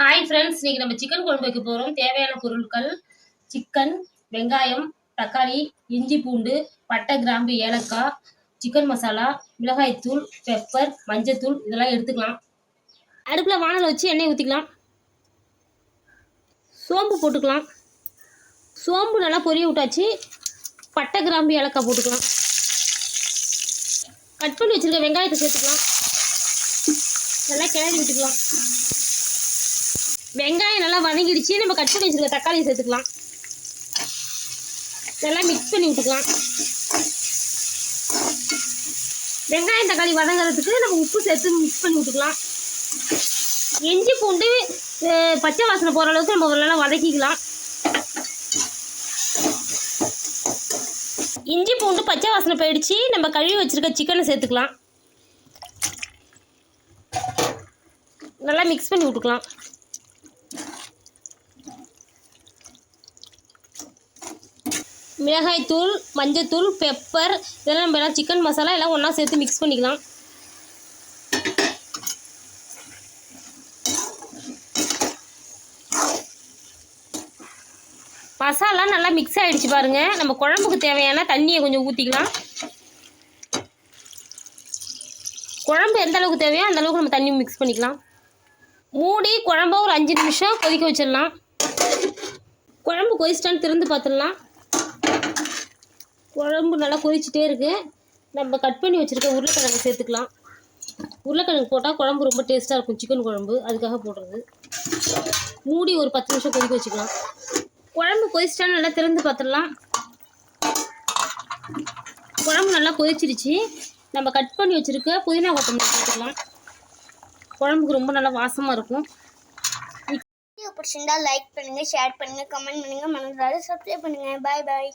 Hi friends, இன்னைக்கு நம்ம chicken குழம்பு வைக்க போகிறோம். தேவையான பொருட்கள்: சிக்கன், வெங்காயம், தக்காளி, இஞ்சி பூண்டு, பட்டை, கிராம்பு, ஏலக்காய், சிக்கன் மசாலா, மிளகாய்த்தூள், பெப்பர், மஞ்சத்தூள் இதெல்லாம் எடுத்துக்கலாம். அடுப்பில் வானல் வச்சு எண்ணெய் ஊற்றிக்கலாம். சோம்பு போட்டுக்கலாம். சோம்பு நல்லா பொரிய விட்டாச்சு. பட்டை, கிராம்பு, ஏலக்காய் போட்டுக்கலாம். கட் பண்ணி வச்சுருக்க வெங்காயத்தை சேர்த்துக்கலாம். நல்லா கிளறி விட்டுக்கலாம். வெங்காயம் நல்லா வதங்கிடுச்சு. நம்ம கட் பண்ணி வச்சுருக்க தக்காளியை சேர்த்துக்கலாம். நல்லா மிக்ஸ் பண்ணி விட்டுக்கலாம். வெங்காயம் தக்காளி வதங்கிறதுக்கு நம்ம உப்பு சேர்த்து மிக்ஸ் பண்ணி விட்டுக்கலாம். இஞ்சி பூண்டு பச்சை வாசனை போகிற அளவுக்கு நம்ம நல்லா வதக்கிக்கலாம். இஞ்சி பூண்டு பச்சை வாசனை போயிடுச்சு. நம்ம கழுவி வச்சுருக்க சிக்கனை சேர்த்துக்கலாம். நல்லா மிக்ஸ் பண்ணி விட்டுக்கலாம். மிளகாய்த்தூள், மஞ்சத்தூள், பெப்பர் இதெல்லாம் நம்ம எல்லாம் சிக்கன் மசாலா எல்லாம் ஒன்றா சேர்த்து மிக்ஸ் பண்ணிக்கலாம். மசாலா நல்லா மிக்ஸ் ஆகிடுச்சு பாருங்கள். நம்ம குழம்புக்கு தேவையான தண்ணியை கொஞ்சம் ஊற்றிக்கலாம். குழம்பு எந்த அளவுக்கு தேவையோ அந்த அளவுக்கு நம்ம தண்ணி மிக்ஸ் பண்ணிக்கலாம். மூடி குழம்ப ஒரு 5 நிமிஷம் கொதிக்க வச்சிடலாம். குழம்பு கொதிச்சிட்டான்னு திறந்து பார்த்துடலாம். குழம்பு நல்லா கொதிச்சுட்டே இருக்குது. நம்ம கட் பண்ணி வச்சுருக்க உருளைக்கிழங்கு சேர்த்துக்கலாம். உருளைக்கிழங்கு போட்டால் குழம்பு ரொம்ப டேஸ்ட்டாக இருக்கும். சிக்கன் குழம்பு அதுக்காக போடுறது. மூடி ஒரு 10 நிமிஷம் கொதிக்க வச்சுக்கலாம். குழம்பு கொதிச்சிட்டான்னு நல்லா திறந்து பார்த்துடலாம். குழம்பு நல்லா கொதிச்சிருச்சு. நம்ம கட் பண்ணி வச்சுருக்க புதினா கொத்தமல்லி சேர்த்துக்கலாம். குழம்புக்கு ரொம்ப நல்லா வாசமாக இருக்கும். வீடியோ பிடிச்சிருந்தா லைக் பண்ணுங்கள், ஷேர் பண்ணுங்கள், கமெண்ட் பண்ணுங்கள், மறந்துடாத சப்ஸ்கிரைப் பண்ணுங்கள். பாய் பாய்.